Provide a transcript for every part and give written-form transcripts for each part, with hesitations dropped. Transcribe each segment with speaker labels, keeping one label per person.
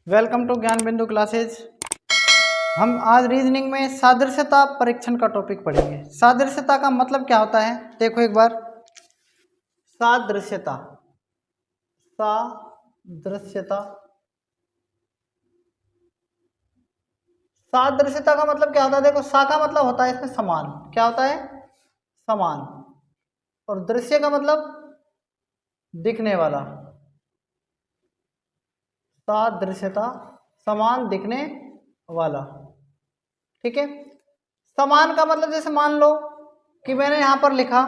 Speaker 1: Welcome to ज्ञान बिंदु classes. हम आज रीजनिंग में सादृश्यता परीक्षण का टॉपिक पढ़ेंगे। सादृश्यता का मतलब क्या होता है, देखो एक बार। सादृश्यता सादृश्यता सादृश्यता का मतलब क्या होता है, देखो सा का मतलब होता है इसमें समान, क्या होता है समान, और दृश्य का मतलब दिखने वाला। सादृश्यता समान दिखने वाला, ठीक है। समान का मतलब जैसे मान लो कि मैंने यहाँ पर लिखा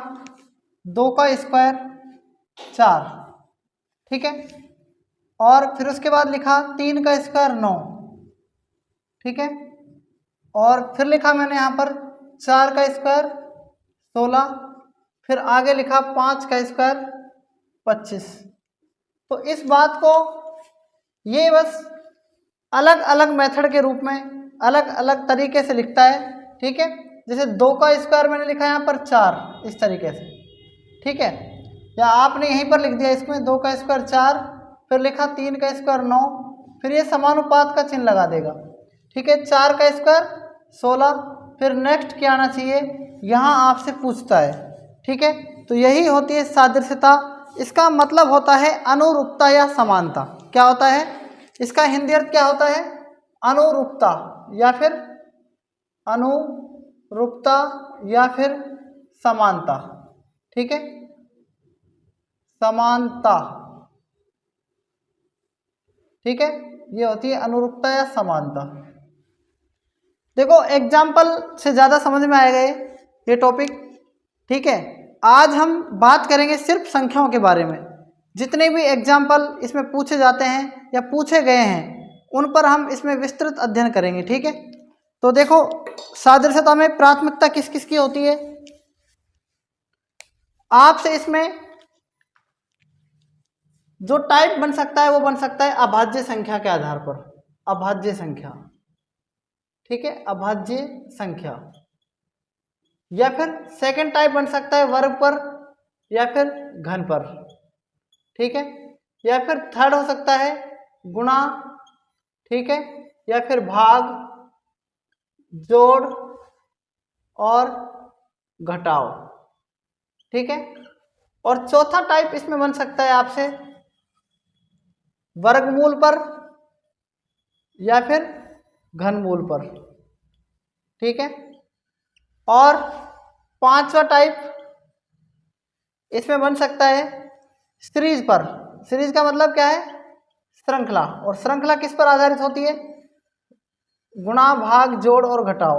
Speaker 1: 2 का स्क्वायर 4, ठीक है, और फिर उसके बाद लिखा 3 का स्क्वायर 9, ठीक है, और फिर लिखा मैंने यहाँ पर 4 का स्क्वायर 16, फिर आगे लिखा 5 का स्क्वायर 25। तो इस बात को ये बस अलग अलग मेथड के रूप में अलग अलग तरीके से लिखता है, ठीक है। जैसे 2 का स्क्वायर मैंने लिखा यहाँ पर 4 इस तरीके से, ठीक है, या आपने यहीं पर लिख दिया इसमें 2 का स्क्वायर 4, फिर लिखा 3 का स्क्वायर 9, फिर ये समानुपात का चिन्ह लगा देगा, ठीक है। 4 का स्क्वायर 16, फिर नेक्स्ट क्या आना चाहिए, यहाँ आपसे पूछता है, ठीक है। तो यही होती है सादृश्यता। इसका मतलब होता है अनुरूपता या समानता। क्या होता है इसका हिंदी अर्थ, क्या होता है अनुरूपता या फिर अनुरूपता या फिर समानता, ठीक है, समानता, ठीक है, ये होती है अनुरूपता या समानता। देखो एग्जाम्पल से ज़्यादा समझ में आएगा ये टॉपिक, ठीक है। आज हम बात करेंगे सिर्फ संख्याओं के बारे में। जितने भी एग्जाम्पल इसमें पूछे जाते हैं या पूछे गए हैं उन पर हम इसमें विस्तृत अध्ययन करेंगे, ठीक है। तो देखो सादृश्यता में प्राथमिकता किस किस की होती है, आपसे इसमें जो टाइप बन सकता है वो बन सकता है अभाज्य संख्या के आधार पर, अभाज्य संख्या, ठीक है, अभाज्य संख्या, या फिर सेकंड टाइप बन सकता है वर्ग पर या फिर घन पर, ठीक है, या फिर थर्ड हो सकता है गुणा, ठीक है, या फिर भाग, जोड़ और घटाओ, ठीक है, और चौथा टाइप इसमें बन सकता है आपसे वर्गमूल पर या फिर घनमूल पर, ठीक है, और पांचवा टाइप इसमें बन सकता है सीरीज पर। सीरीज का मतलब क्या है, श्रृंखला, और श्रृंखला किस पर आधारित होती है, गुणा, भाग, जोड़ और घटाओ।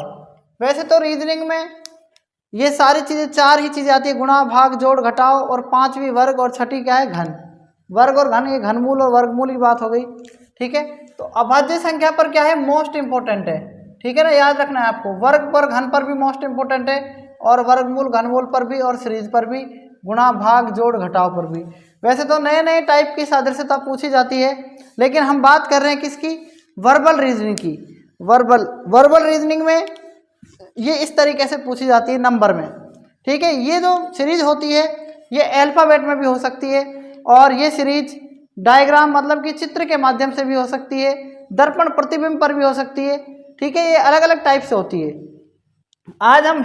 Speaker 1: वैसे तो रीजनिंग में ये सारी चीजें, चार ही चीजें आती है, गुणा, भाग, जोड़, घटाओ, और पांचवी वर्ग, और छठी क्या है घन। वर्ग और घन, ये घनमूल और वर्गमूल की बात हो गई, ठीक है। तो अभाज्य संख्या पर क्या है, मोस्ट इंपोर्टेंट है, ठीक है ना, याद रखना है आपको। वर्ग पर, घन पर भी मोस्ट इंपोर्टेंट है, और वर्गमूल, घनमूल पर भी, और सीरीज पर भी, गुणा, भाग, जोड़, घटाव पर भी। वैसे तो नए नए टाइप की सादृश्यता पूछी जाती है, लेकिन हम बात कर रहे हैं किसकी, वर्बल रीजनिंग की। वर्बल रीजनिंग में ये इस तरीके से पूछी जाती है नंबर में, ठीक है। ये जो सीरीज होती है ये अल्फाबेट में भी हो सकती है, और ये सीरीज डायग्राम मतलब कि चित्र के माध्यम से भी हो सकती है, दर्पण प्रतिबिंब पर भी हो सकती है, ठीक है। ये अलग अलग टाइप से होती है। आज हम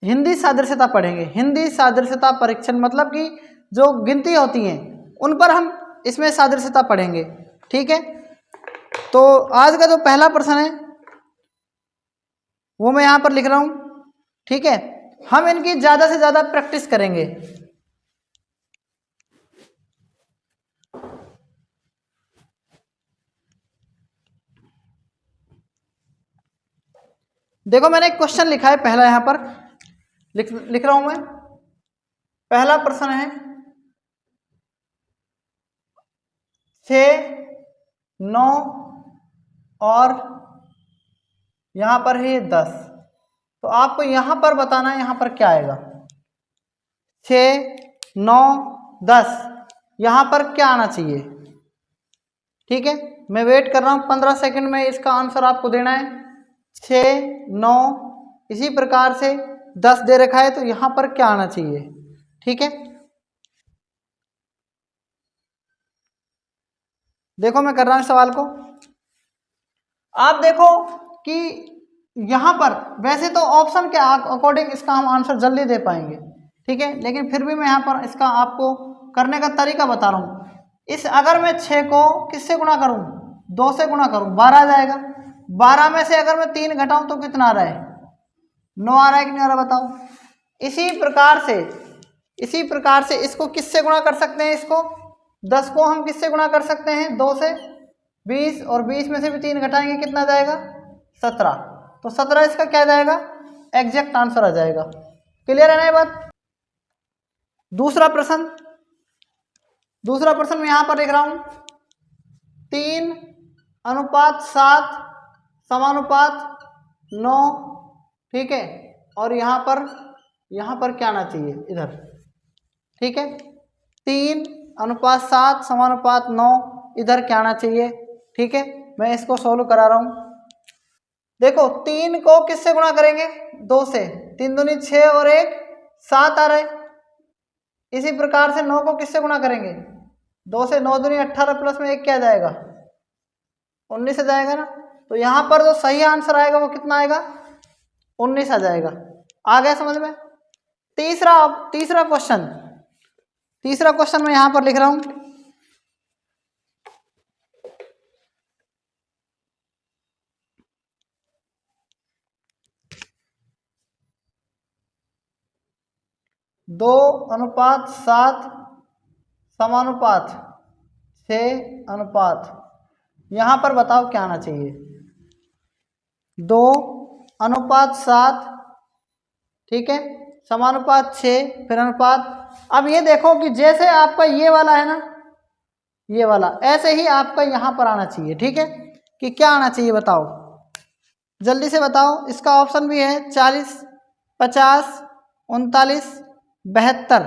Speaker 1: हिंदी सादृश्यता पढ़ेंगे। हिंदी सादृश्यता परीक्षण मतलब कि जो गिनती होती हैं उन पर हम इसमें सादृश्यता पढ़ेंगे, ठीक है। तो आज का जो पहला प्रश्न है वो मैं यहाँ पर लिख रहा हूँ, ठीक है। हम इनकी ज़्यादा से ज़्यादा प्रैक्टिस करेंगे। देखो मैंने एक क्वेश्चन लिखा है पहला, यहाँ पर लिख रहा हूँ मैं। पहला प्रश्न है 6, 9 और यहाँ पर है 10। तो आपको यहाँ पर बताना है यहाँ पर क्या आएगा। 6, 9, 10 यहाँ पर क्या आना चाहिए, ठीक है। मैं वेट कर रहा हूँ 15 सेकंड में, इसका आंसर आपको देना है। 6, 9, इसी प्रकार से 10 दे रखा है, तो यहाँ पर क्या आना चाहिए, ठीक है। देखो मैं कर रहा हूँ सवाल को। आप देखो कि यहाँ पर वैसे तो ऑप्शन के अकॉर्डिंग इसका हम आंसर जल्दी दे पाएंगे, ठीक है, लेकिन फिर भी मैं यहाँ पर इसका आपको करने का तरीका बता रहा हूँ। इस अगर मैं 6 को किससे गुणा करूँ, 2 से गुणा करूँ, 12 आ जाएगा। 12 में से अगर मैं 3 घटाऊँ तो कितना आ रहा है, 9 आ रहा है कि नहीं आ रहा बताओ। इसी प्रकार से इसको किससे गुणा कर सकते हैं, इसको 10 को हम किससे गुणा कर सकते हैं, 2 से, 20, और 20 में से भी 3 घटाएंगे कितना जाएगा, 17। तो 17 इसका क्या जाएगा, एग्जैक्ट आंसर आ जाएगा। क्लियर है ना ये बात। दूसरा प्रश्न मैं यहाँ पर लिख रहा हूँ, 3:7 समानुपात 9, ठीक है, और यहाँ पर क्या आना चाहिए इधर, ठीक है, 3:7 समानुपात 9 इधर क्या आना चाहिए, ठीक है। मैं इसको सोल्व करा रहा हूँ। देखो 3 को किससे गुणा करेंगे, 2 से, 3 दूनी 6 और 1 7 आ रहा है। इसी प्रकार से 9 को किससे गुणा करेंगे, 2 से, 9 दूनी 18 प्लस में 1 क्या जाएगा, 19 आ जाएगा ना। तो यहाँ पर जो सही आंसर आएगा वो कितना आएगा, 19 आ जाएगा। आ गया समझ में। तीसरा क्वेश्चन मैं यहाँ पर लिख रहा हूँ, दो अनुपात 7 समानुपात 6 यहाँ पर बताओ क्या आना चाहिए, 2:7, ठीक है, समानुपात 6, फिर अनुपात। अब ये देखो कि जैसे आपका ये वाला है ना, ये वाला, ऐसे ही आपका यहाँ पर आना चाहिए, ठीक है, कि क्या आना चाहिए बताओ, जल्दी से बताओ। इसका ऑप्शन भी है 40, 50, 39, 72,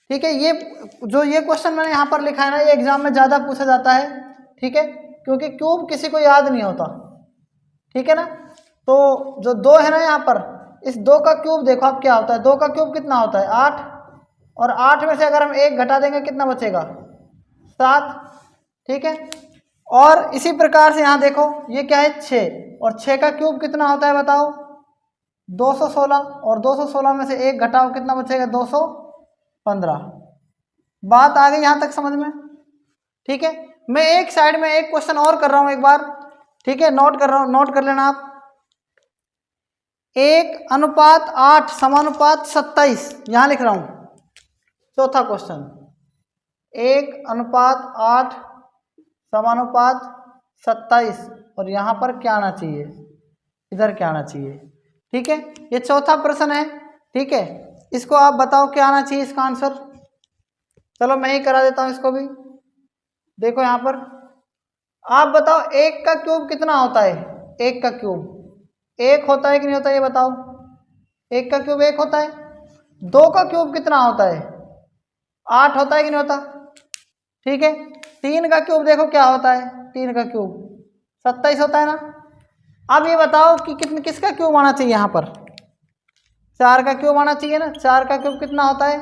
Speaker 1: ठीक है। ये क्वेश्चन मैंने यहाँ पर लिखा है ना, ये एग्जाम में ज़्यादा पूछा जाता है, ठीक है, क्योंकि क्यूब किसी को याद नहीं होता, ठीक है ना। तो जो 2 है ना यहाँ पर, इस 2 का क्यूब देखो आप क्या होता है, 2 का क्यूब कितना होता है, 8, और 8 में से अगर हम 1 घटा देंगे कितना बचेगा, 7, ठीक है। और इसी प्रकार से यहाँ देखो ये क्या है, 6, और 6 का क्यूब कितना होता है बताओ, 216, और 216 में से 1 घटाओ कितना बचेगा, 215। बात आ गई यहाँ तक समझ में, ठीक है। मैं एक साइड में एक क्वेश्चन और कर रहा हूँ एक बार, ठीक है, नोट कर लेना आप। 1:8 समानुपात 27 यहाँ लिख रहा हूँ, चौथा क्वेश्चन, 1:8 समानुपात 27, और यहाँ पर क्या आना चाहिए, इधर क्या आना चाहिए, ठीक है। ये चौथा प्रश्न है, ठीक है, इसको आप बताओ क्या आना चाहिए इसका आंसर। चलो मैं ही करा देता हूँ इसको भी। देखो यहाँ पर आप बताओ 1 का क्यूब कितना होता है, 1 का क्यूब 1 होता है कि नहीं होता, ये बताओ। 1 का क्यूब 1 होता है। 2 का क्यूब कितना होता है, 8 होता है कि नहीं होता, ठीक है। 3 का क्यूब देखो क्या होता है, 3 का क्यूब 27 होता है ना। अब ये बताओ कि किसका क्यूब आना चाहिए यहाँ पर, 4 का क्यूब आना चाहिए ना। 4 का क्यूब कितना होता है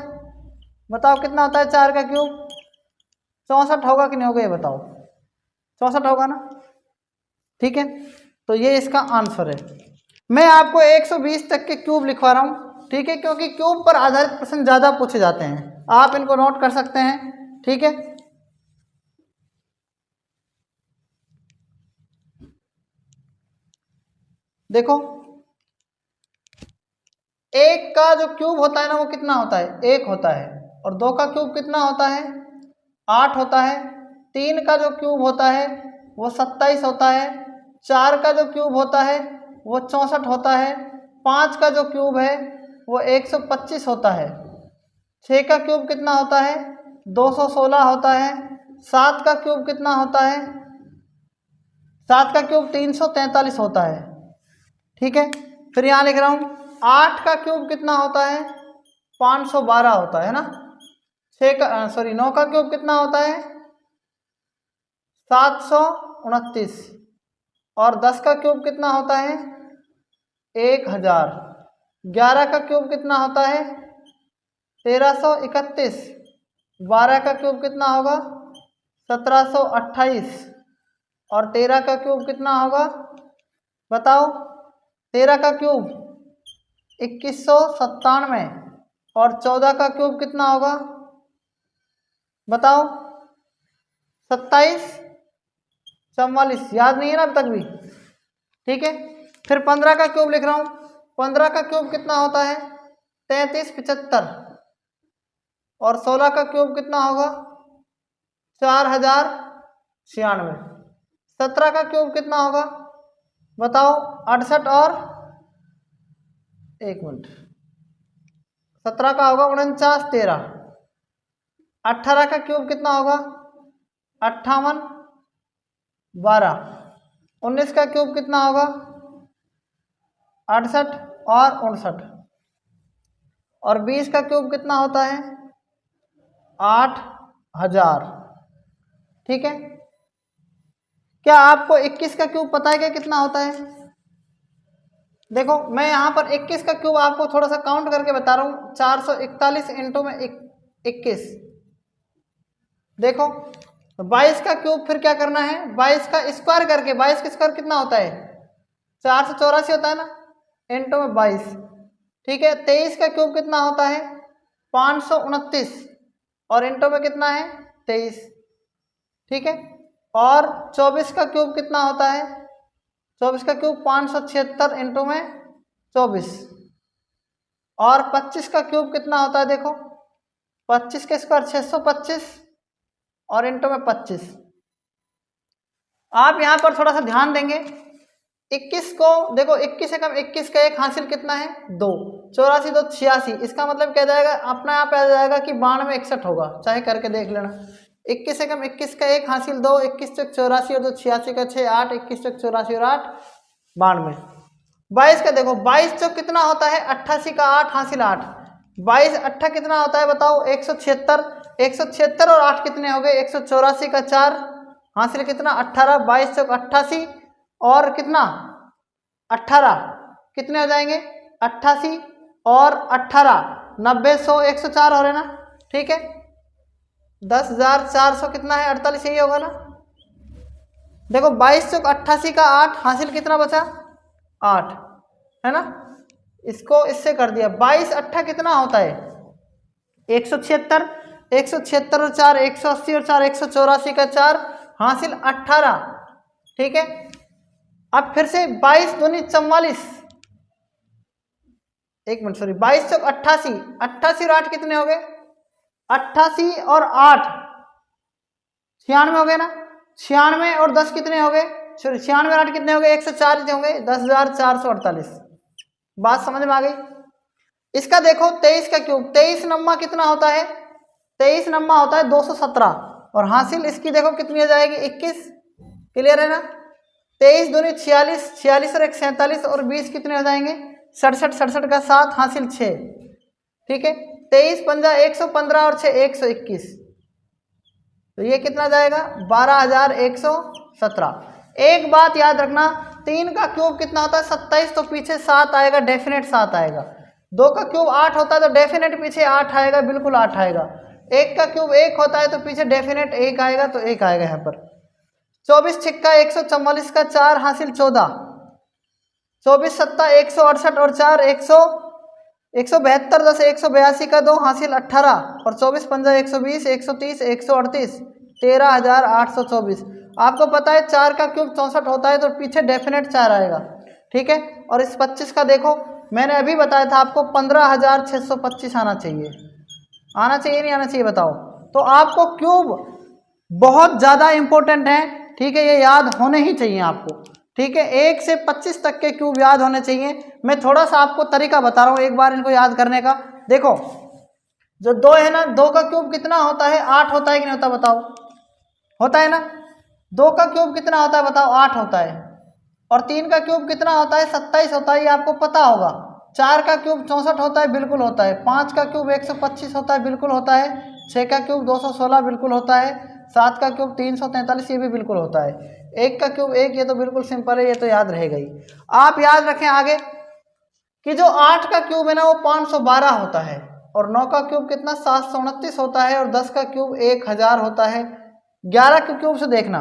Speaker 1: बताओ, कितना होता है 4 का क्यूब, 64 होगा कि नहीं होगा, ये बताओ। 64 होगा ना, ठीक है। तो ये इसका आंसर है। मैं आपको 120 तक के क्यूब लिखवा रहा हूँ, ठीक है, क्योंकि क्यूब पर आधारित प्रश्न ज़्यादा पूछे जाते हैं, आप इनको नोट कर सकते हैं, ठीक है। देखो 1 का जो क्यूब होता है ना वो कितना होता है, 1 होता है, और 2 का क्यूब कितना होता है, 8 होता है। 3 का जो क्यूब होता है वो 27 होता है। 4 का जो क्यूब होता है वो 64 होता है। 5 का जो क्यूब है वो 125 होता है। 6 का क्यूब कितना होता है, 216 होता है। 7 का क्यूब कितना होता है, 7 का क्यूब 343 होता है, ठीक है। फिर यहाँ लिख रहा हूँ 8 का क्यूब कितना होता है, 512 होता है ना। 9 का क्यूब कितना होता है, 729, और 10 का क्यूब कितना होता है, 1000। 11 का क्यूब कितना होता है, 1331। 12 का क्यूब कितना होगा, 1728 और 13 का क्यूब कितना होगा बताओ। 13 का क्यूब 2197 और 14 का क्यूब कितना होगा बताओ। 2744, याद नहीं है ना अब तक भी, ठीक है। फिर 15 का क्यूब लिख रहा हूं। 15 का क्यूब कितना होता है 3375 और 16 का क्यूब कितना होगा 4096। 17 का क्यूब कितना होगा बताओ 68 और 1 मिनट 17 का होगा 49 13। 18 का क्यूब कितना होगा 58 12। 19 का क्यूब कितना होगा 68 और 59 और 20 का क्यूब कितना होता है 8000, ठीक है। क्या आपको 21 का क्यूब पता है क्या कितना होता है? देखो मैं यहाँ पर 21 का क्यूब आपको थोड़ा सा काउंट करके बता रहा हूँ। 441 इंटू में 21, देखो 22 का क्यूब फिर क्या करना है 22 का स्क्वायर करके, 22 का स्क्वायर कितना होता है 484 होता है ना, इंटू में 22, ठीक है। 23 का क्यूब कितना होता है 529 और इंटू में कितना है 23, ठीक है। और 24 का क्यूब कितना होता है 24 का क्यूब 576 इंटू में 24 और 25 का क्यूब कितना होता है देखो 25 का स्क्वायर 625 और इंटू में 25। आप यहाँ पर थोड़ा सा ध्यान देंगे 21 को देखो 21 से कम 21 का एक हासिल कितना है 2, 84 2 86, इसका मतलब क्या जाएगा अपना आप आ जाएगा कि 92 61 होगा, चाहे करके देख लेना। 21 से कम 21 का एक हासिल 2, 21 चौक 84 और 2 86 का 6 8, 21 चौक 84 और 8 92। 22 का देखो 22 चौक कितना होता है 88 का 8 हासिल 8, 22 अट्ठा कितना होता है बताओ 176, 176 और 8 कितने हो गए 184 का 4 हासिल कितना 18, 22 चौक 88 और कितना 18 कितने हो जाएंगे 88 और 18 90 100 104 हो रहे ना, ठीक है। 10,400 कितना है 48, यही होगा ना। देखो 22 चौक 88 का 8 हासिल कितना बचा 8, है ना। इसको इससे कर दिया 22 अट्ठा कितना होता है 176, 176 और 4 180 और 4 184 का 4 हासिल 18, ठीक है। अब फिर से 22 दूनी 44, 1 मिनट सॉरी 22 चौक 88, 88 और 8 कितने हो गए 88 और 8 96 हो गए ना, 96 और 10 कितने हो गए सॉरी 96 और 8 कितने हो गए 104 हो गए 10,448। बात समझ में आ गई। इसका देखो 23 का क्यूब 23 नम्मा कितना होता है 23 नम्मा होता है 217 और हासिल इसकी देखो कितनी हो जाएगी 21, क्लियर है ना। 23 दूनी 46, 46 और 1 47 और 20 कितने हो जाएंगे 67, 67 का 7 हासिल 6, ठीक है। 23 पंजा 115 और 6 121, तो ये कितना जाएगा 12,117। एक बात याद रखना 3 का क्यूब कितना होता है 27, तो पीछे 7 आएगा, डेफिनेट 7 आएगा। 2 का क्यूब 8 होता है तो डेफिनेट पीछे 8 आएगा, बिल्कुल 8 आएगा। 1 का क्यूब 1 होता है तो पीछे डेफिनेट 1 आएगा, तो 1 आएगा यहाँ पर। 24 छिक्का 144 का 4 हासिल 14, 24 सत्ता 168 और 4 172 10 182 का 2 हासिल 18 और 24 पंजा 120 130 138 13,824। आपको पता है 4 का क्यूब 64 होता है तो पीछे डेफिनेट 4 आएगा, ठीक है। और इस 25 का देखो मैंने अभी बताया था आपको 15,625 आना चाहिए, आना चाहिए नहीं आना चाहिए बताओ। तो आपको क्यूब बहुत ज़्यादा इंपॉर्टेंट है, ठीक है, ये याद होने ही चाहिए आपको, ठीक है। 1 से 25 तक के क्यूब याद होने चाहिए। मैं थोड़ा सा आपको तरीका बता रहा हूँ एक बार इनको याद करने का। देखो जो 2 है ना 2 का क्यूब कितना होता है 8 होता है कि नहीं होता बताओ, होता है ना। 2 का क्यूब कितना होता है बताओ 8 होता है। और 3 का क्यूब कितना होता है 27 होता है, ये आपको पता होगा। 4 का क्यूब 64 होता है, बिल्कुल होता है। 5 का क्यूब 125 होता है, बिल्कुल होता है। 6 का क्यूब 216 बिल्कुल होता है। 7 का क्यूब 343 ये भी बिल्कुल होता है। 1 का क्यूब 1 ये तो बिल्कुल सिंपल है, ये तो याद रहेगा ही। आप याद रखें आगे कि जो 8 का क्यूब है ना वो 512 होता है और 9 का क्यूब कितना 729 होता है और 10 का क्यूब 1000 होता है, 11 के क्यूब से देखना,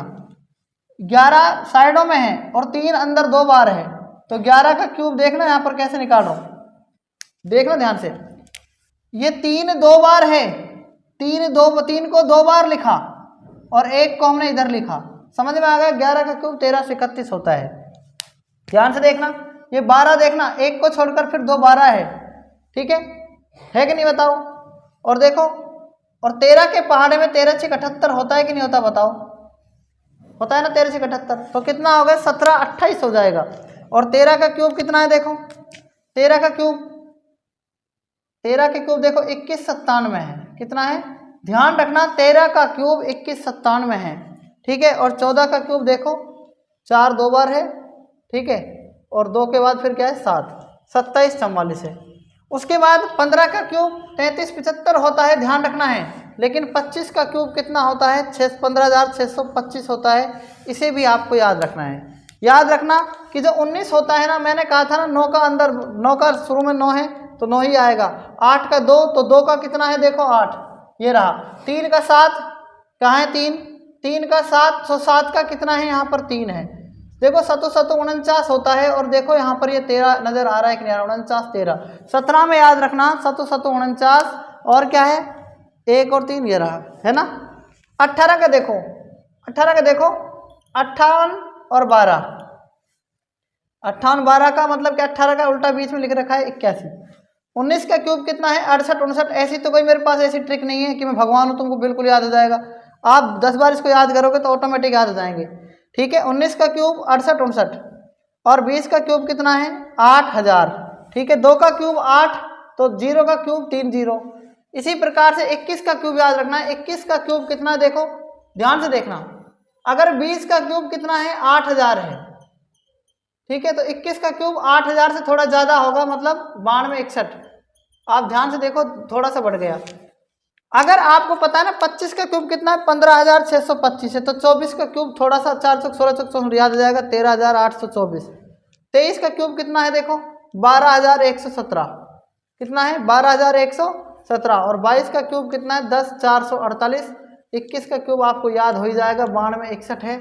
Speaker 1: 11 साइडों में है और 3 अंदर 2 बार है, तो 11 का क्यूब देखना यहाँ पर कैसे निकाल रहा हूँ, देखना ध्यान से। ये 3 2 बार है, 3 को 2 बार लिखा और 1 को हमने इधर लिखा, समझ में आ गया। 11 का क्यूब 13 से 31 होता है। ध्यान से देखना, ये 12 देखना, 1 को छोड़कर फिर 2 12 है, ठीक है कि नहीं बताओ। और देखो, और 13 के पहाड़े में 13 6 78 होता है कि नहीं होता बताओ, होता है ना 13 6 78, तो कितना हो गया 17 28 हो जाएगा। और 13 का क्यूब कितना है देखो, 13 का क्यूब देखो 21 97 है, कितना है, ध्यान रखना 13 का क्यूब 21 97 है, ठीक है। और 14 का क्यूब देखो 4 2 बार है, ठीक है, और 2 के बाद फिर क्या है 7, 27 44 है। उसके बाद 15 का क्यूब 33 75 होता है, ध्यान रखना है। लेकिन 25 का क्यूब कितना होता है 15,625 होता है, इसे भी आपको याद रखना है। याद रखना कि जो 19 होता है ना, मैंने कहा था ना 9 का अंदर, 9 का शुरू में 9 है तो 9 ही आएगा। 8 का 2 तो 2 का कितना है देखो 8, ये रहा। 3 का 7 कहाँ है 3 का 7, तो 7 का कितना है यहाँ पर 3 है, देखो 7 7 49 होता है। और देखो यहाँ पर ये 13 नजर आ रहा है कि नहीं आ रहा, 49 13 17 में याद रखना 7 7 49 और क्या है 1 और 3 ये रहा, है ना। 18 का देखो, 58 और 12, 58 12 का मतलब क्या, 18 का उल्टा बीच में लिख रखा है 81। 19 का क्यूब कितना है 68 59। ऐसी तो कोई मेरे पास ऐसी ट्रिक नहीं है कि मैं भगवान हूँ तुमको बिल्कुल याद हो जाएगा, आप 10 बार इसको याद करोगे तो ऑटोमेटिक याद हो जाएंगे, ठीक है। 19 का क्यूब 68 59 और 20 का क्यूब कितना है 8000, ठीक है। 2 का क्यूब 8 तो 0 का क्यूब 3 0। इसी प्रकार से 21 का क्यूब याद रखना है, 21 का क्यूब कितना है देखो, ध्यान से देखना, अगर 20 का क्यूब कितना है 8000 है, ठीक है, तो 21 का क्यूब 8000 से थोड़ा ज्यादा होगा, मतलब 92 61। आप ध्यान से देखो थोड़ा सा बढ़ गया। अगर आपको पता है ना 25 का क्यूब कितना है 15,625 है, तो 24 का क्यूब थोड़ा सा 4 चौक 16 चौक 16 याद हो जाएगा 13,824। 23 का क्यूब कितना है देखो 12,117, कितना है 12,117। और 22 का क्यूब कितना है 10,448। 21 का क्यूब आपको याद हो ही जाएगा 92 61 है,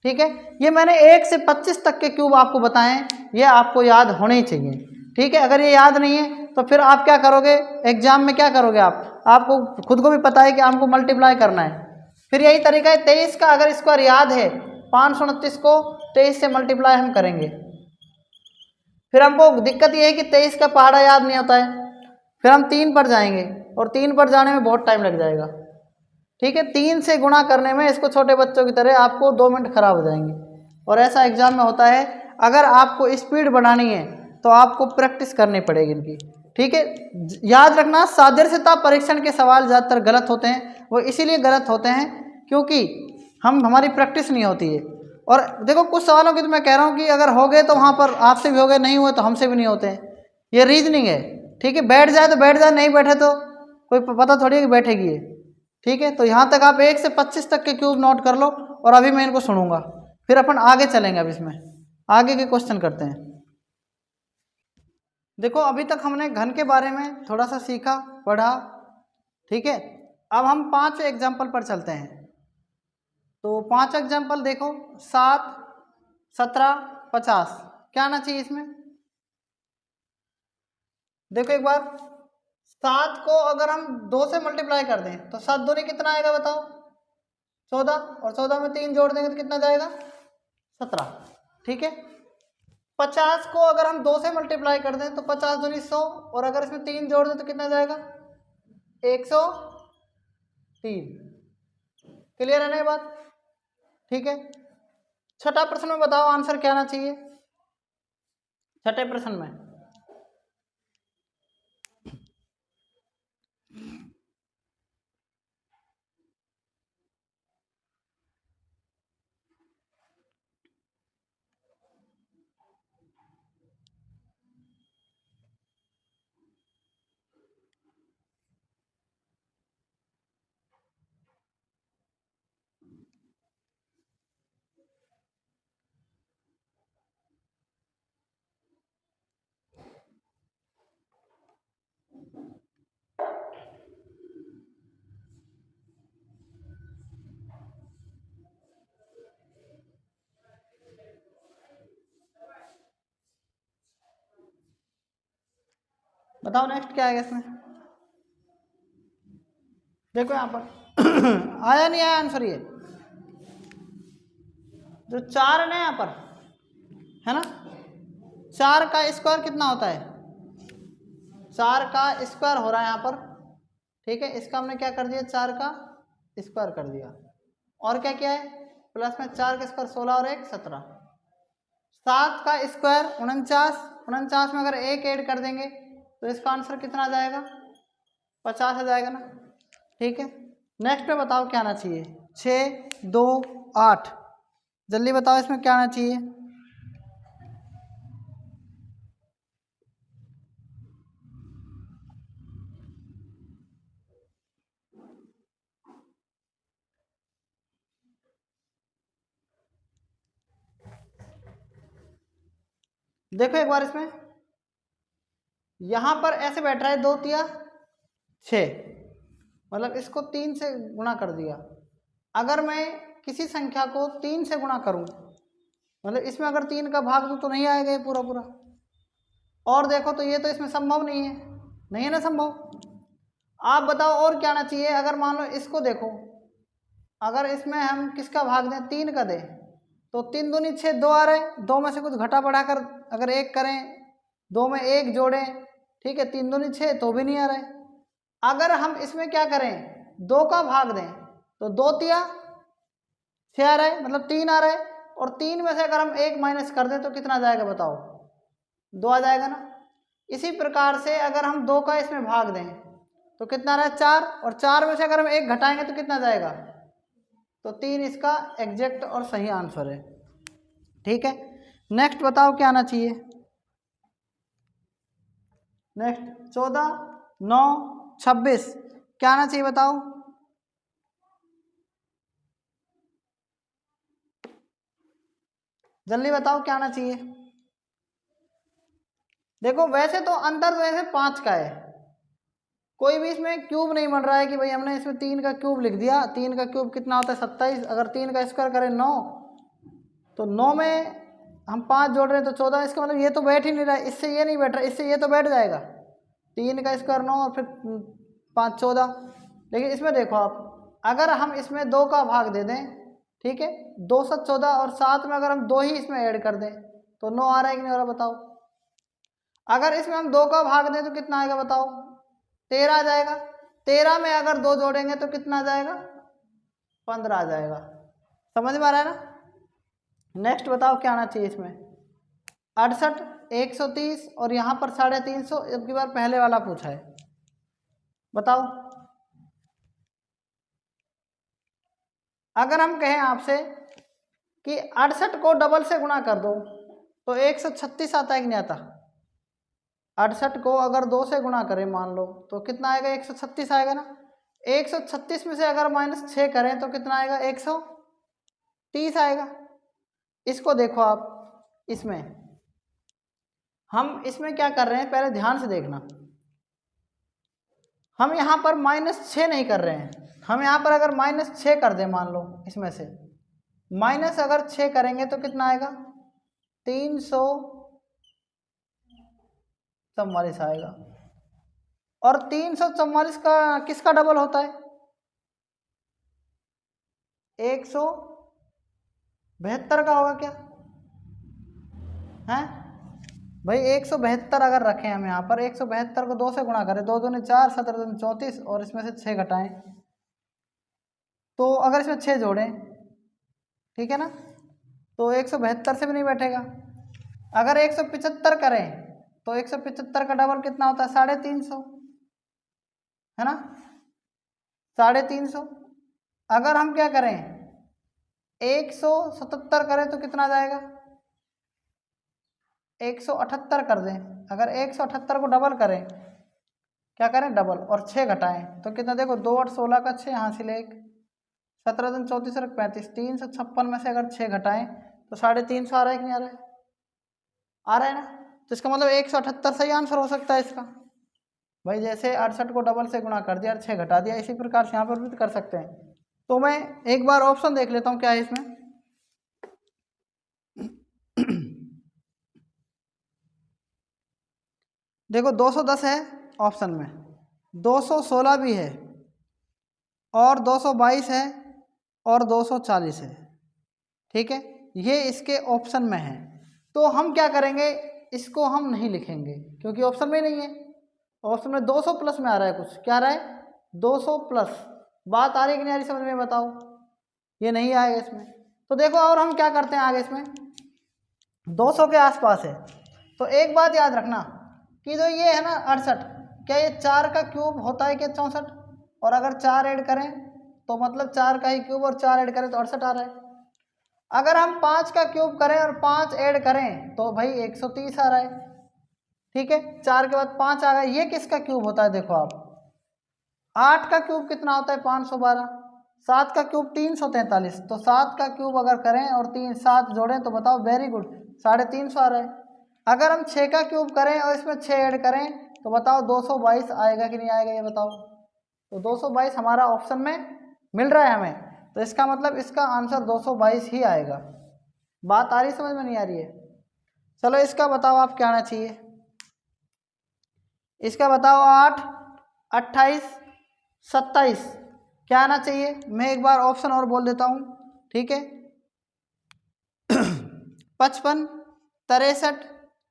Speaker 1: ठीक है। ये मैंने 1 से 25 तक के क्यूब आपको बताएं, ये आपको याद होने ही चाहिए, ठीक है। अगर ये याद नहीं है तो फिर आप क्या करोगे एग्जाम में, क्या करोगे आपको खुद को भी पता है कि आपको मल्टीप्लाई करना है। फिर यही तरीका है 23 का अगर स्क्वायर याद है 529 को 23 से मल्टीप्लाई हम करेंगे। फिर हमको दिक्कत ये है कि 23 का पहाड़ा याद नहीं होता है, फिर हम 3 पर जाएंगे और 3 पर जाने में बहुत टाइम लग जाएगा, ठीक है। 3 से गुणा करने में इसको छोटे बच्चों की तरह आपको 2 मिनट खराब हो जाएंगे, और ऐसा एग्जाम में होता है। अगर आपको स्पीड बढ़ानी है तो आपको प्रैक्टिस करनी पड़ेगी इनकी, ठीक है। याद रखना सादृश्यता परीक्षण के सवाल ज़्यादातर गलत होते हैं, वो इसीलिए गलत होते हैं क्योंकि हमारी प्रैक्टिस नहीं होती है। और देखो कुछ सवालों की तो मैं कह रहा हूँ कि अगर हो गए तो वहाँ पर आपसे भी हो गए, नहीं हुए तो हमसे भी नहीं होते हैं, ये रीजनिंग है, ठीक है। बैठ जाए तो बैठ जाए, नहीं बैठे तो कोई पता थोड़ी है कि बैठेगी ये, ठीक है। तो यहाँ तक आप 1 से 25 तक के क्यूब नोट कर लो, और अभी मैं इनको सुनूंगा, फिर अपन आगे चलेंगे। अब इसमें आगे के क्वेश्चन करते हैं। देखो अभी तक हमने घन के बारे में थोड़ा सा सीखा पढ़ा, ठीक है। अब हम 5 एग्जाम्पल पर चलते हैं। तो 5 एग्जाम्पल देखो, 7 17 50, क्या आना चाहिए इसमें, देखो एक बार 7 को अगर हम 2 से मल्टीप्लाई कर दें तो 7 दूनी कितना आएगा बताओ 14, और 14 में 3 जोड़ देंगे तो कितना जाएगा 17, ठीक है। 50 को अगर हम 2 से मल्टीप्लाई कर दें तो 50 दूनी 100, और अगर इसमें 3 जोड़ दें तो कितना जाएगा 103। क्लियर है ना ये बात, ठीक है। छठा प्रश्न में बताओ आंसर क्या आना चाहिए छठे प्रश्न में। बताओ नेक्स्ट क्या आएगा इसमें। देखो यहाँ पर आया नहीं आया आंसर, ये जो 4 है ना यहाँ पर, है ना, 4 का स्क्वायर कितना होता है, 4 का स्क्वायर हो रहा है यहाँ पर, ठीक है। इसका हमने क्या कर दिया, 4 का स्क्वायर कर दिया, और क्या किया है, प्लस में 4 का स्क्वायर 16 और 1 17, 7 का स्क्वायर 49, 49 में अगर 1 ऐड कर देंगे तो इसका आंसर कितना आ जाएगा, 50 आ जाएगा ना, ठीक है। नेक्स्ट पे बताओ क्या आना चाहिए, 6 2 8, जल्दी बताओ इसमें क्या आना चाहिए। देखो एक बार इसमें, यहां पर ऐसे बैठ रहा है 2 तिया 6, मतलब इसको 3 से गुणा कर दिया। अगर मैं किसी संख्या को 3 से गुणा करूं, मतलब इसमें अगर 3 का भाग दूं तो नहीं आएगा ये पूरा पूरा, और देखो तो ये तो इसमें संभव नहीं है, नहीं है ना संभव। आप बताओ और क्या आना चाहिए। अगर मान लो इसको देखो, अगर इसमें हम किसका भाग दें, 3 का दें, तो 3 दूनी 6, 2 आ रहे हैं, 2 में से कुछ घटा बढ़ाकर अगर 1 करें, 2 में 1 जोड़ें, ठीक है, 3 दूनी 6, तो भी नहीं आ रहे। अगर हम इसमें क्या करें, 2 का भाग दें, तो 2 तिया 6 आ रहा है, मतलब 3 आ रहा है, और 3 में से अगर हम 1 माइनस कर दें तो कितना आ जाएगा बताओ, 2 आ जाएगा ना। इसी प्रकार से अगर हम 2 का इसमें भाग दें तो कितना आ रहा है 4, और 4 में से अगर हम 1 घटाएंगे तो कितना जाएगा, तो 3 इसका एग्जैक्ट और सही आंसर है, ठीक है। नेक्स्ट बताओ क्या आना चाहिए। नेक्स्ट 14 9 26 क्या आना चाहिए बताओ। जल्दी बताओ क्या आना चाहिए। देखो वैसे तो अंतर तो ऐसे 5 का है, कोई भी इसमें क्यूब नहीं बन रहा है कि भाई हमने इसमें 3 का क्यूब लिख दिया। 3 का क्यूब कितना होता है 27, अगर 3 का स्क्वायर करें 9, तो 9 में हम 5 जोड़ रहे हैं तो 14, इसका मतलब ये तो बैठ ही नहीं रहा है, इससे ये नहीं बैठ रहा, इससे ये तो बैठ जाएगा। 3 का स्क्वायर 9 और फिर 5 14, लेकिन इसमें देखो आप, अगर हम इसमें 2 का भाग दे दें, ठीक है, 2 7 14, और साथ में अगर हम 2 ही इसमें ऐड कर दें तो 9 आ रहा है कि नहीं हो रहा बताओ। अगर इसमें हम 2 का भाग दें तो कितना आएगा बताओ, 13 आ जाएगा। 13 में अगर 2 जोड़ेंगे तो कितना आ जाएगा, 15 आ जाएगा। समझ में आ रहा है ना। नेक्स्ट बताओ क्या आना चाहिए इसमें। 68 130 और यहाँ पर 350, अब की बार पहले वाला पूछा है, बताओ। अगर हम कहें आपसे कि 68 को डबल से गुणा कर दो तो 136 आता है कि नहीं आता। 68 को अगर 2 से गुणा करें मान लो तो कितना आएगा, 136 आएगा ना। 136 में से अगर -6 करें तो कितना आएगा, 130 आएगा। इसको देखो आप, इसमें हम इसमें क्या कर रहे हैं पहले ध्यान से देखना। हम यहाँ पर -6 नहीं कर रहे हैं, हम यहाँ पर अगर -6 कर दें मान लो, इसमें से माइनस अगर 6 करेंगे तो कितना आएगा, 344 आएगा। और 344 का किसका डबल होता है, 172 का होगा क्या है भाई। 172 अगर रखें हम यहाँ पर, 172 को 2 से गुणा करें, 2 दूनी 4 17 दूनी 34, और इसमें से 6 घटाएं, तो अगर इसमें 6 जोड़ें, ठीक है ना, तो 172 से भी नहीं बैठेगा। अगर 175 करें तो 175 का डबल कितना होता है, 350, है ना, 350। अगर हम क्या करें 177 करें तो कितना जाएगा, 178 कर दें। अगर 178 को डबल करें, क्या करें डबल, और 6 घटाएं तो कितना, देखो 2 8 16 का 6 यहाँ से 1 17 दिन 34 और 35, 356 में से अगर 6 घटाएं तो 350 आ रहा है कि नहीं आ रहा है, आ रहा है ना। तो इसका मतलब 178 सही आंसर हो सकता है इसका। भाई जैसे 68 को डबल से गुणा कर दिया और 6 घटा दिया, इसी प्रकार से यहाँ पर भी कर सकते हैं। तो मैं एक बार ऑप्शन देख लेता हूँ क्या है इसमें। देखो 210 है, ऑप्शन में 216 भी है और 222 है और 240 है। ठीक है, ये इसके ऑप्शन में है। तो हम क्या करेंगे, इसको हम नहीं लिखेंगे क्योंकि ऑप्शन में नहीं है। ऑप्शन में 200 प्लस में आ रहा है कुछ, क्या आ रहा है 200 प्लस। बात आ रही है कि नहीं आ रही समझ में, बताओ। ये नहीं आएगा इसमें। तो देखो और हम क्या करते हैं आगे, इसमें 200 के आसपास है। तो एक बात याद रखना कि जो ये है ना 68, क्या ये 4 का क्यूब होता है क्या 64? और अगर 4 ऐड करें तो मतलब 4 का ही क्यूब और 4 ऐड करें तो 68 आ रहा है। अगर हम 5 का क्यूब करें और 5 ऐड करें तो भाई 130 आ रहा है। ठीक है, 4 के बाद 5 आ गया। ये किसका क्यूब होता है देखो आप, 8 का क्यूब कितना होता है 512, 7 का क्यूब 343। तो 7 का क्यूब अगर करें और 7 जोड़ें तो बताओ, वेरी गुड, 350 आ रहा है। अगर हम 6 का क्यूब करें और इसमें 6 ऐड करें तो बताओ 222 आएगा कि नहीं आएगा, ये बताओ। तो 222 हमारा ऑप्शन में मिल रहा है हमें, तो इसका मतलब इसका आंसर 222 ही आएगा। बात आ रही समझ में, नहीं आ रही है? चलो इसका बताओ आप क्या आना चाहिए। इसका बताओ 8, 28, 27 क्या आना चाहिए। मैं एक बार ऑप्शन और बोल देता हूँ, ठीक है। 55, 63,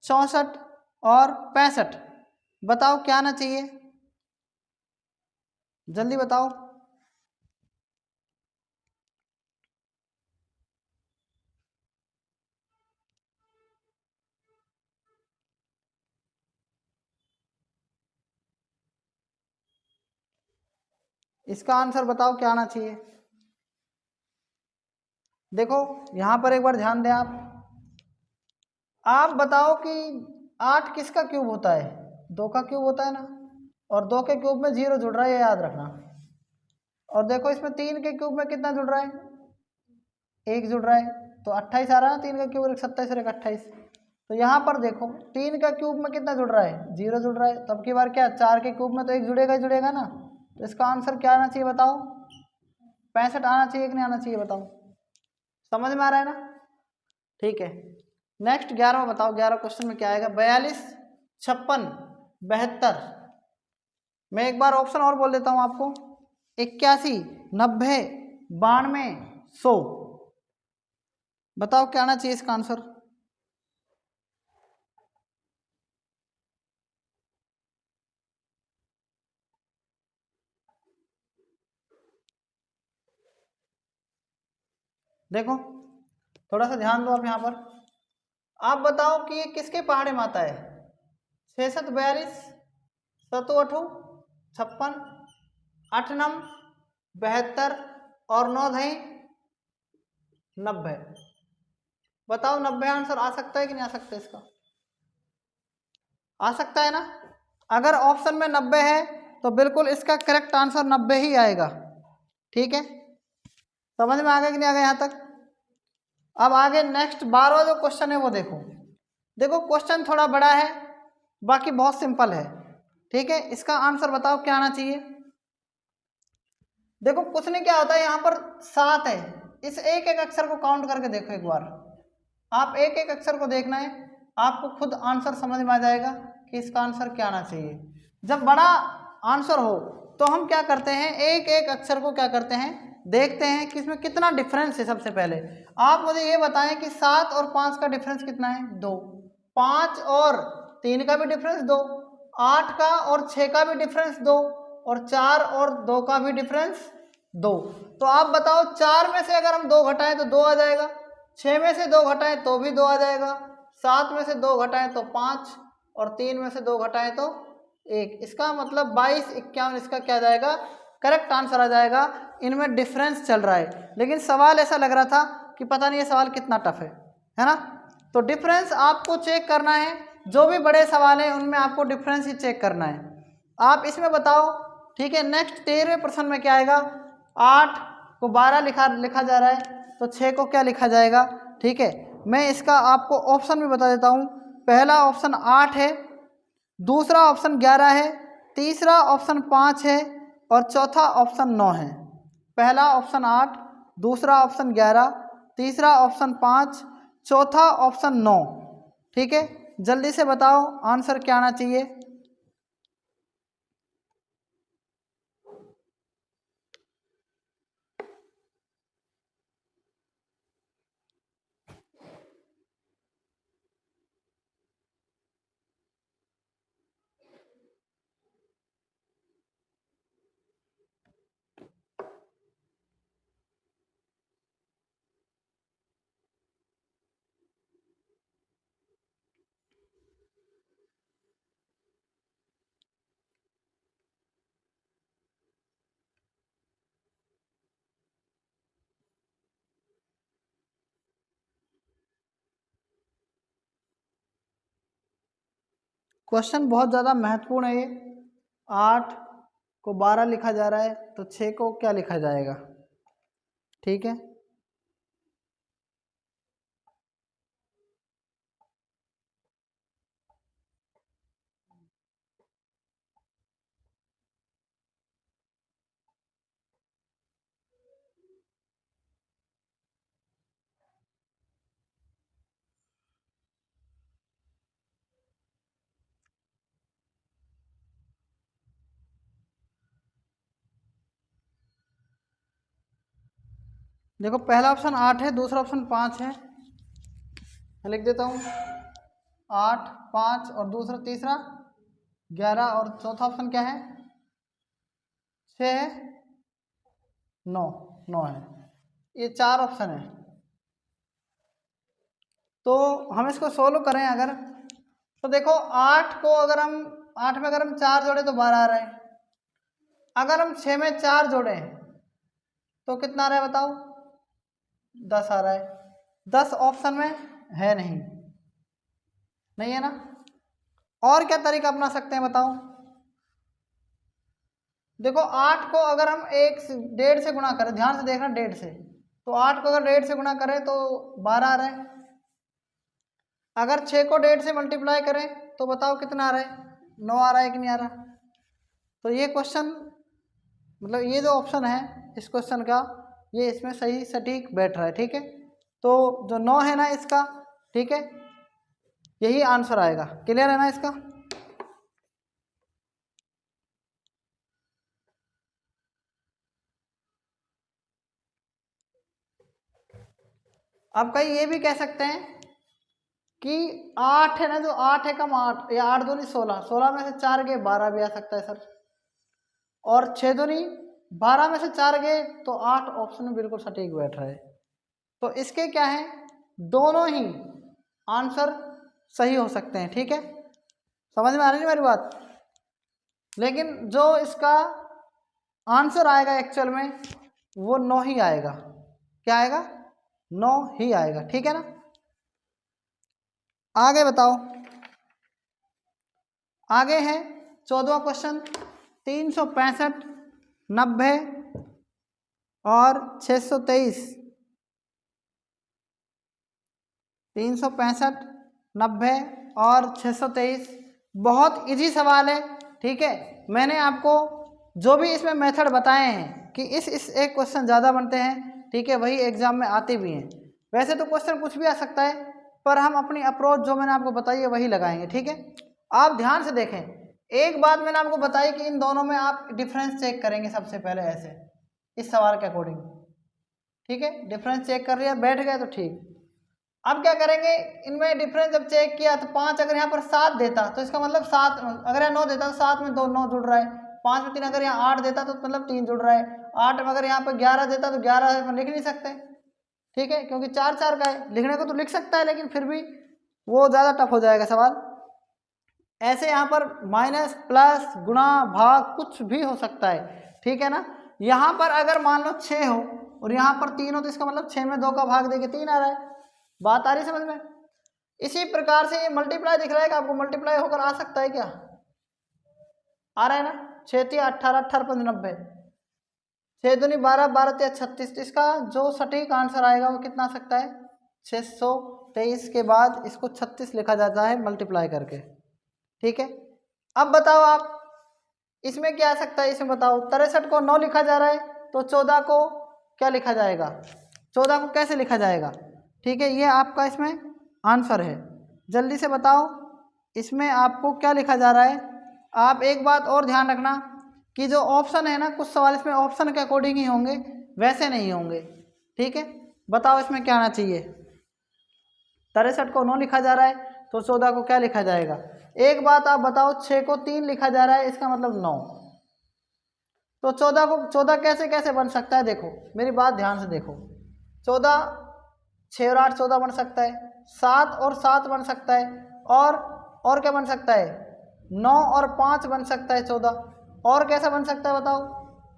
Speaker 1: 64 और 65, बताओ क्या आना चाहिए, जल्दी बताओ। इसका आंसर बताओ क्या आना चाहिए। देखो यहाँ पर एक बार ध्यान दें आप बताओ कि 8 किसका क्यूब होता है, 2 का क्यूब होता है ना, और 2 के क्यूब में 0 जुड़ रहा है, ये याद रखना। और देखो इसमें 3 के क्यूब में कितना जुड़ रहा है, 1 जुड़ रहा है, तो 28 आ रहा है। 3 का क्यूब 27 और 28। तो यहाँ पर देखो 3 का क्यूब में कितना जुड़ रहा है, 0 जुड़ रहा है। तब की बार क्या 4 के क्यूब में तो 1 जुड़ेगा ही जुड़ेगा ना। तो इसका आंसर क्या आना चाहिए बताओ, 65 आना चाहिए कि नहीं आना चाहिए, बताओ। समझ में आ रहा है ना? ठीक है, नेक्स्ट 11 बताओ। 11 क्वेश्चन में क्या आएगा, 42, 56, 72। मैं एक बार ऑप्शन और बोल देता हूँ आपको, 81, 90, 92, 100, बताओ क्या आना चाहिए इसका आंसर। देखो थोड़ा सा ध्यान दो आप यहाँ पर। आप बताओ कि ये किसके पहाड़े में आता है, 6 7 42, 7 8 56, 8 9 72 और 9 10 90। बताओ 90 आंसर आ सकता है कि नहीं आ सकता, इसका आ सकता है ना। अगर ऑप्शन में 90 है तो बिल्कुल इसका करेक्ट आंसर 90 ही आएगा। ठीक है, समझ में आ गया कि नहीं आ गया यहाँ तक। अब आगे नेक्स्ट 12वां जो क्वेश्चन है वो देखो। देखो क्वेश्चन थोड़ा बड़ा है, बाकी बहुत सिंपल है। ठीक है, इसका आंसर बताओ क्या आना चाहिए। देखो कुछ नहीं, क्या होता है यहाँ पर 7 है, इस एक एक अक्षर को काउंट करके देखो एक बार। आप एक एक अक्षर को देखना है, आपको खुद आंसर समझ में आ जाएगा कि इसका आंसर क्या आना चाहिए। जब बड़ा आंसर हो तो हम क्या करते हैं, एक एक अक्षर को क्या करते हैं, देखते हैं कि इसमें कितना डिफरेंस है। सबसे पहले आप मुझे ये बताएं कि 7 और 5 का डिफरेंस कितना है, 2। 5 और 3 का भी डिफरेंस 2, 8 का और 6 का भी डिफरेंस 2, और 4 और 2 का भी डिफरेंस 2। तो आप बताओ 4 में से अगर हम 2 घटाएं तो 2 आ जाएगा, 6 में से 2 घटाएं तो भी 2 आ जाएगा, 7 में से 2 घटाएं तो 5, और 3 में से 2 घटाएं तो 1। इसका मतलब 22, 51 इसका क्या आ जाएगा, करेक्ट आंसर आ जाएगा। इनमें डिफरेंस चल रहा है, लेकिन सवाल ऐसा लग रहा था कि पता नहीं ये सवाल कितना टफ है ना। तो डिफरेंस आपको चेक करना है, जो भी बड़े सवाल हैं उनमें आपको डिफरेंस ही चेक करना है। आप इसमें बताओ, ठीक है। नेक्स्ट 13वें प्रश्न में क्या आएगा, 8 को 12 लिखा जा रहा है, तो 6 को क्या लिखा जाएगा। ठीक है, मैं इसका आपको ऑप्शन भी बता देता हूँ। पहला ऑप्शन 8 है, दूसरा ऑप्शन 11 है, तीसरा ऑप्शन 5 है और चौथा ऑप्शन 9 है। पहला ऑप्शन 8, दूसरा ऑप्शन 11, तीसरा ऑप्शन 5, चौथा ऑप्शन 9। ठीक है, जल्दी से बताओ आंसर क्या आना चाहिए। क्वेश्चन बहुत ज़्यादा महत्वपूर्ण है ये। 8 को 12 लिखा जा रहा है तो 6 को क्या लिखा जाएगा? ठीक है, देखो पहला ऑप्शन 8 है, दूसरा ऑप्शन 5 है। मैं लिख देता हूँ 8, 5 और दूसरा तीसरा 11 और चौथा ऑप्शन क्या है? 6 है, 9 9 है। ये 4 ऑप्शन है। तो हम इसको सोल्व करें अगर, तो देखो 8 को अगर हम 8 में अगर हम 4 जोड़े तो 12 आ रहा है। अगर हम 6 में 4 जोड़े तो कितना आ रहा है बताओ? 10 आ रहा है। 10 ऑप्शन में है नहीं, नहीं है ना? और क्या तरीका अपना सकते हैं बताओ? देखो 8 को अगर हम 1.5 से गुणा करें, ध्यान से देखना 1.5 से, तो 8 को अगर 1.5 से गुणा करें तो 12 आ रहा है। अगर 6 को 1.5 से मल्टीप्लाई करें तो बताओ कितना आ रहा है? 9 आ रहा है कि नहीं आ रहा? तो ये क्वेश्चन मतलब ये जो ऑप्शन है इस क्वेश्चन का, ये इसमें सही सटीक बैठ रहा है। ठीक है, तो जो 9 है ना इसका, ठीक है, यही आंसर आएगा। क्लियर है ना इसका? अब कहीं ये भी कह सकते हैं कि 8 है ना, जो 8 है कम 8 या 8 दूनी 16, 16 में से 4 गए 12 भी आ सकता है सर। और 6 दूनी 12 में से 4 गए तो 8 ऑप्शन में बिल्कुल सटीक बैठ रहा है। तो इसके क्या है, दोनों ही आंसर सही हो सकते हैं। ठीक है, समझ में आ रही है मेरी बात? लेकिन जो इसका आंसर आएगा एक्चुअल में वो 9 ही आएगा। क्या आएगा? 9 ही आएगा। ठीक है ना? आगे बताओ। आगे है 14वां क्वेश्चन। 365, 90 और 623। 365, 90 और 623 बहुत इजी सवाल है। ठीक है, मैंने आपको जो भी इसमें मेथड बताए हैं कि इस एक क्वेश्चन ज़्यादा बनते हैं, ठीक है, वही एग्जाम में आते भी हैं। वैसे तो क्वेश्चन कुछ भी आ सकता है, पर हम अपनी अप्रोच जो मैंने आपको बताई है वही लगाएंगे। ठीक है, आप ध्यान से देखें। एक बात मैंने आपको बताई कि इन दोनों में आप डिफरेंस चेक करेंगे सबसे पहले, ऐसे इस सवाल के अकॉर्डिंग। ठीक है, डिफरेंस चेक कर लिया, बैठ गया तो ठीक। अब क्या करेंगे, इनमें डिफरेंस जब चेक किया तो 5 अगर यहाँ पर 7 देता तो इसका मतलब 7, अगर यहाँ 9 देता तो 7 में 2 9 जुड़ रहा है। 5 में 3 अगर यहाँ 8 देता तो मतलब 3 जुड़ रहा है। 8 में अगर यहाँ पर 11 देता तो 11 में लिख नहीं सकते। ठीक है, क्योंकि 4 4 का है, लिखने को तो लिख सकता है लेकिन फिर भी वो ज़्यादा टफ हो जाएगा सवाल। ऐसे यहाँ पर माइनस प्लस गुणा भाग कुछ भी हो सकता है। ठीक है ना? यहाँ पर अगर मान लो 6 हो और यहाँ पर 3 हो तो इसका मतलब 6 में 2 का भाग देके 3 आ रहा है। बात आ रही समझ में? इसी प्रकार से ये मल्टीप्लाई दिख रहा है कि आपको मल्टीप्लाई होकर आ सकता है क्या? आ रहा है ना? 6 3 18, 18 5 90, 6 दूनी 12, 12 3 36। इसका जो सटीक आंसर आएगा वो कितना आ सकता है? 623 के बाद इसको 36 लिखा जाता है मल्टीप्लाई करके। ठीक है, अब बताओ आप इसमें क्या आ सकता है? इसमें बताओ 63 को 9 लिखा जा रहा है तो 14 को क्या लिखा जाएगा? 14 को कैसे लिखा जाएगा? ठीक है, ये आपका इसमें आंसर है। जल्दी से बताओ इसमें आपको क्या लिखा जा रहा है? आप एक बात और ध्यान रखना कि जो ऑप्शन है ना, कुछ सवाल इसमें ऑप्शन के अकॉर्डिंग ही होंगे, वैसे नहीं होंगे। ठीक है, बताओ इसमें क्या आना चाहिए? 63 को 9 लिखा जा रहा है तो 14 को क्या लिखा जाएगा? एक बात आप बताओ, 6 को 3 लिखा जा रहा है, इसका मतलब 9, तो 14 को 14 कैसे कैसे बन सकता है? देखो मेरी बात ध्यान से देखो। 14 6 और 8 14 बन सकता है, 7 और 7 बन सकता है, और क्या बन सकता है? 9 और 5 बन सकता है 14। और कैसा बन सकता है बताओ?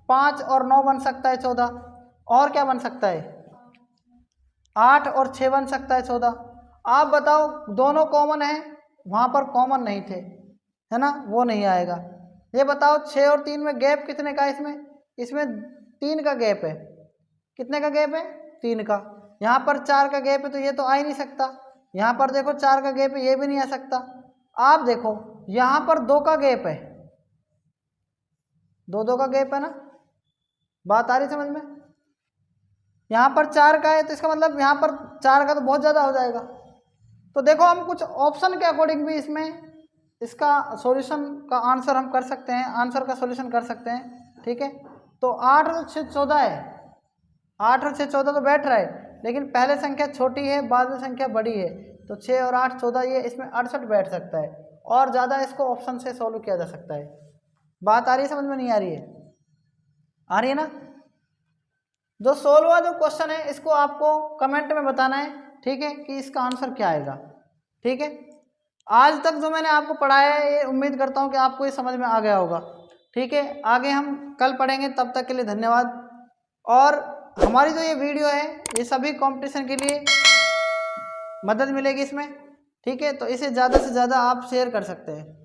Speaker 1: 5 और 9 बन सकता है 14। और क्या बन सकता है? 8 और 6 बन सकता है 14। आप बताओ, दोनों कॉमन है, वहाँ पर कॉमन नहीं थे, है ना, वो नहीं आएगा। ये बताओ 6 और 3 में गैप कितने का है? इसमें 3 का गैप है। कितने का गैप है? 3 का। यहाँ पर 4 का गैप है तो ये तो आ ही नहीं सकता। यहाँ पर देखो 4 का गैप है, ये भी नहीं आ सकता। आप देखो यहाँ पर 2 का गैप है, 2 का गैप है ना, बात आ रही समझ में? यहाँ पर 4 का है तो इसका मतलब यहाँ पर 4 का तो बहुत ज़्यादा हो जाएगा। तो देखो हम कुछ ऑप्शन के अकॉर्डिंग भी इसमें इसका सॉल्यूशन का आंसर हम कर सकते हैं, आंसर का सॉल्यूशन कर सकते हैं। ठीक है, तो 8 और 6 14 है, 8 और 6 14 तो बैठ रहा है, लेकिन पहले संख्या छोटी है बाद में संख्या बड़ी है, तो 6 और 8 14, ये इसमें 68 बैठ सकता है। और ज़्यादा इसको ऑप्शन से सॉल्व किया जा सकता है। बात आ रही है समझ में? नहीं आ रही है? आ रही है ना? जो 16वां जो क्वेश्चन है इसको आपको कमेंट में बताना है, ठीक है, कि इसका आंसर क्या आएगा। ठीक है, आज तक जो मैंने आपको पढ़ाया है ये उम्मीद करता हूँ कि आपको ये समझ में आ गया होगा। ठीक है, आगे हम कल पढ़ेंगे, तब तक के लिए धन्यवाद। और हमारी जो ये वीडियो है ये सभी कंपटीशन के लिए मदद मिलेगी इसमें। ठीक है, तो इसे ज़्यादा से ज़्यादा आप शेयर कर सकते हैं।